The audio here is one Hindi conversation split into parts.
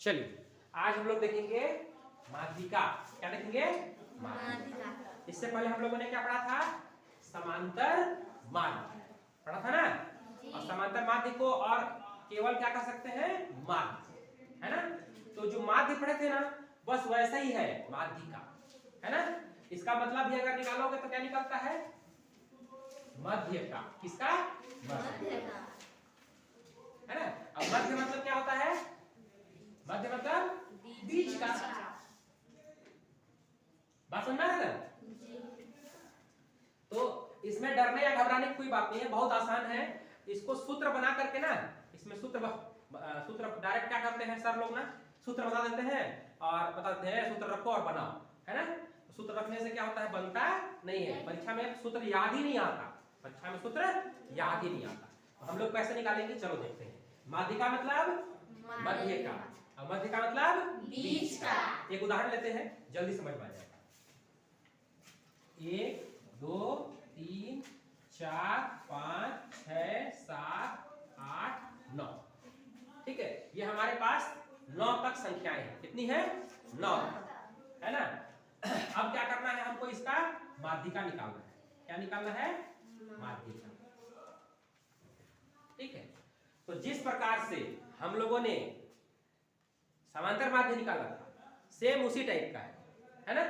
चलिए आज हम लोग देखेंगे माध्यिका। क्या देखेंगे? माध्यिका। इससे पहले हम लोगों ने क्या पढ़ा था? समांतर माध्य पढ़ा था ना। और समांतर माध्य को और केवल क्या कर सकते हैं? माध्य, है ना। तो जो माध्य पढ़े थे ना, बस वैसा ही है माध्यिका, है ना। इसका मतलब भी अगर निकालोगे तो क्या निकलता है? मध्य का। किसका? मध्य का, है ना। अब मध्य मतलब क्या होता है? मध्य मतलब बीच का। बात समझ में आ रहा है? तो इसमें डरने या घबराने की कोई बात नहीं है, बहुत आसान है। इसको सूत्र बना करके ना, इसमें सूत्र डायरेक्ट क्या करते हैं सर लोग ना, सूत्र बता देते हैं और बताते हैं सूत्र रखो और बनाओ, है ना। सूत्र रखने से क्या होता है? बनता नहीं है। परीक्षा में सूत्र याद ही नहीं आता, परीक्षा में सूत्र याद ही नहीं आता। तो हम लोग कैसे निकालेंगे? चलो देखते हैं। माध्यिका मतलब मध्य का, और मध्य का मतलब बीच का। एक उदाहरण लेते हैं, जल्दी समझ में आ जाएगा। 1 2 3 4 5 6 7 8 9, ठीक है। ये हमारे पास 9 तक संख्याएं हैं। कितनी है? 9, है ना। अब क्या करना है हमको? इसका माध्यिका निकालना है। क्या निकालना है? माध्यिका, ठीक है। तो जिस प्रकार से हम लोगों ने समांतर माध्य निकाला था, सेम उसी टाइप का है ना।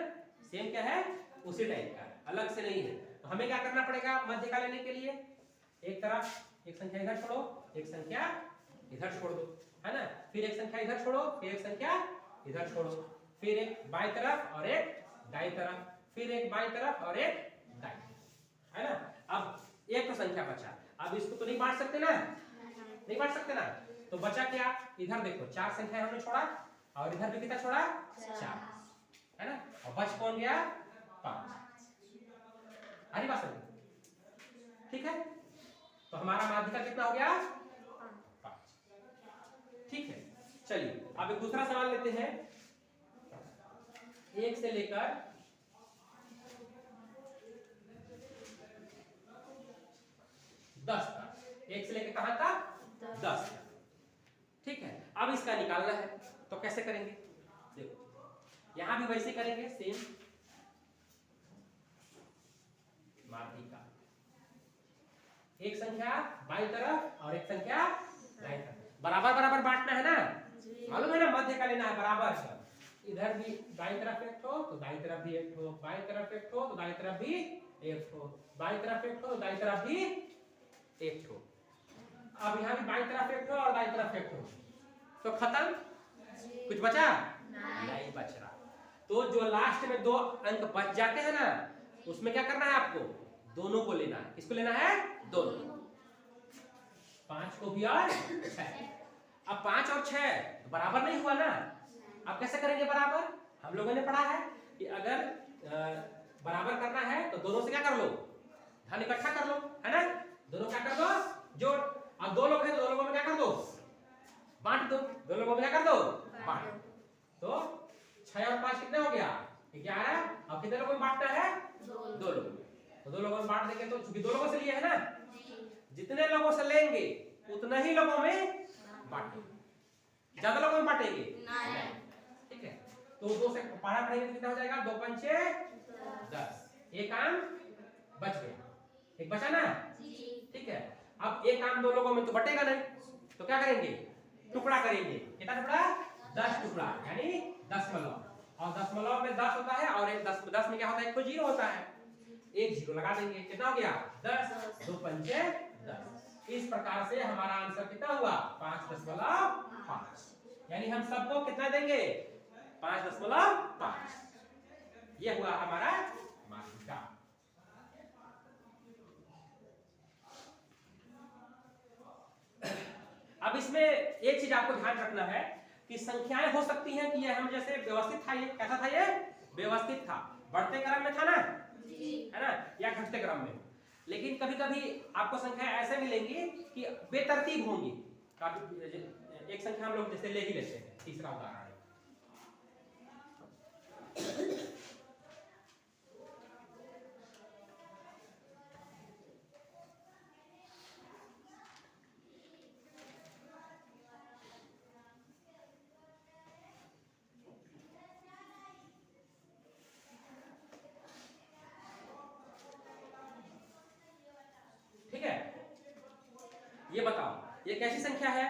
सेम क्या है? उसी टाइप का, अलग से नहीं है। तो हमें क्या करना पड़ेगा माध्यिका लेने के लिए? एक तरफ एक संख्या इधर छोड़ो, एक संख्या इधर छोड़ दो, है ना। फिर एक संख्या इधर छोड़ो, फिर एक संख्या इधर छोड़ो, फिर एक बाई तरफ और एक दाई तरफ, फिर एक बाई तरफ और एक दाई, है ना। अब एक तो संख्या बचा। अब इसको तो नहीं बांट सकते ना, नहीं बांट सकते ना। तो बचा क्या? इधर देखो, 4 संख्या हमने छोड़ा और इधर भी कितना छोड़ा? 4, है ना। और बच कौन गया? 5। हरी बात समझ, ठीक है। तो हमारा माध्यिका कितना हो गया? 5, ठीक है। चलिए अब एक दूसरा सवाल लेते हैं। 1 से लेकर 10 तक, 1 से लेकर कहां तक? 10 तक, ठीक है। अब इसका निकालना है, तो कैसे करेंगे? देखो यहां भी वैसे करेंगे, सेम माध्यिका। एक संख्या बाई तरफ और एक संख्या दाईं तरफ, बराबर बराबर बांटना है ना, मालूम है ना। मध्य का लेना है बराबर का। इधर भी दाईं तरफ एक ठो तो दाईं तरफ भी एक ठो, बाईं तरफ एक ठो तो दाईं तरफ भी एक ठो, बाईं तरफ एक ठो तो दाईं तरफ भी एक ठो। अब यहाँ भी बाईं तरफ एक ठो और दाईं तरफ एक ठो, तो खत्म। कुछ बचा? नहीं बच रहा। तो जो लास्ट में 2 अंक बच जाते हैं ना, उसमें क्या करना है आपको? दोनों को लेना है। किसको लेना है? दोनों। 5 को भी और 6। अब 5 और 6 बराबर नहीं हुआ ना। अब कैसे करेंगे बराबर? हम लोगों ने पढ़ा है कि अगर बराबर करना है तो दोनों से क्या कर लो? धन इकट्ठा कर लो, है ना। दोनों क्या कर दो? जोड़। अब 2 लोग हैं तो 2 लोगों में क्या कर दो? बांट दो। 2 लोगों में क्या कर दो? बांट। तो 6 और 5 कितना हो गया? 11। अब कितने लोगों में बांटना है? 2 लोगों में। तो 2 लोगों में बांट देंगे, तो चूंकि 2 लोगों से लिए है ना, जितने लोगों से लेंगे उतना ही लोगों में बांटेंगे। ज्यादा लोगों में बांटेंगे नहीं, ठीक है। तो 2 से पढ़ा पढ़ेंगे कितना हो जाएगा? 2 पंचे 10। एक आम बच गया, एक बचा ना, ठीक है। अब एक आम 2 लोगों में तो बटेगा नहीं, तो क्या करेंगे? टुकड़ा करेंगे। कितना टुकड़ा? 10 टुकड़ा, यानी दशमलव। और दशमलव में 10 होता है और एक 10 में क्या होता है? एक 0 होता है, एक 0 लगा देंगे। कितना हो गया? 10। 2 पंचे 10। इस प्रकार से हमारा आंसर कितना हुआ? 5.5। यानी हम सबको कितना देंगे? 5.5। ये हुआ हमारा माध्यिका। अब इसमें एक चीज आपको ध्यान रखना है कि संख्याएं हो सकती हैं कि ये हम जैसे व्यवस्थित था, ये कैसा था? ये व्यवस्थित था, बढ़ते क्रम में था ना, है ना, या घटते क्रम में। लेकिन कभी कभी आपको संख्या ऐसे मिलेंगी कि बेतरतीब होंगी। एक संख्या हम लोग जैसे ले ही लेते हैं, तीसरा उदाहरण। ये बताओ ये कैसी संख्या है?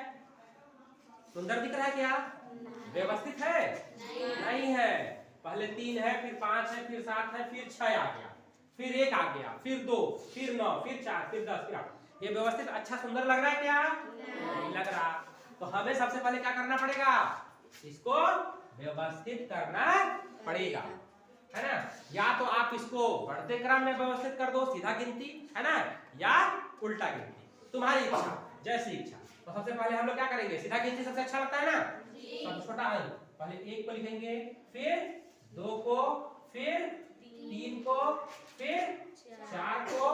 सुंदर दिख रहा है क्या? व्यवस्थित है? नहीं है। पहले 3 है, फिर 5 है, फिर 7 है, फिर 6 आ गया, फिर 1 आ गया, फिर 2, फिर 9, फिर 4, फिर 10, फिर 8। ये व्यवस्थित अच्छा सुंदर लग रहा है क्या? नहीं लग रहा। तो हमें सबसे पहले क्या करना पड़ेगा? इसको व्यवस्थित करना पड़ेगा, है ना? या तो आप इसको बढ़ते क्रम में व्यवस्थित कर दो, सीधा गिनती, है ना, या उल्टा गिनती, तुम्हारी इच्छा, जैसी इच्छा। तो सबसे पहले हम लोग क्या करेंगे? सीधा गिनती सबसे अच्छा लगता है ना? सबसे छोटा अंक पहले 1 को लिखेंगे, फिर 2 को, फिर 3 को, फिर 4 को,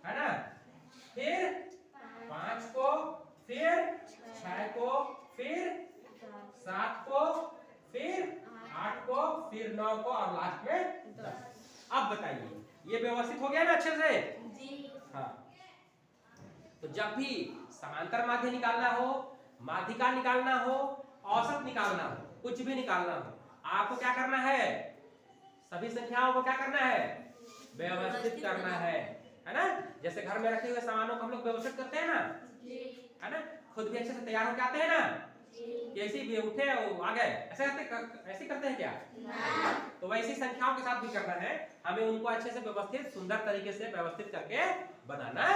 है ना, फिर 5 को, फिर 6 को, फिर 7 को, फिर 8 को, फिर 9 को और लास्ट में 10। अब बताइए ये व्यवस्थित हो गया ना अच्छे से? हाँ। तो जब भी समांतर माध्य निकालना हो, माध्यिका निकालना हो, औसत निकालना हो, कुछ भी निकालना हो, आपको क्या करना है? सभी संख्याओं को क्या करना है? व्यवस्थित करना है ना? जैसे घर में रखे हुए सामानों को हम लोग व्यवस्थित करते हैं ना, है ना? खुद भी अच्छे से तैयार होकर आते हैं ना? कैसी भी उठे आ गए, ऐसे करते हैं क्या? तो वैसी संख्याओं के साथ भी करना है, हमें उनको अच्छे से व्यवस्थित सुंदर तरीके से व्यवस्थित करके बनाना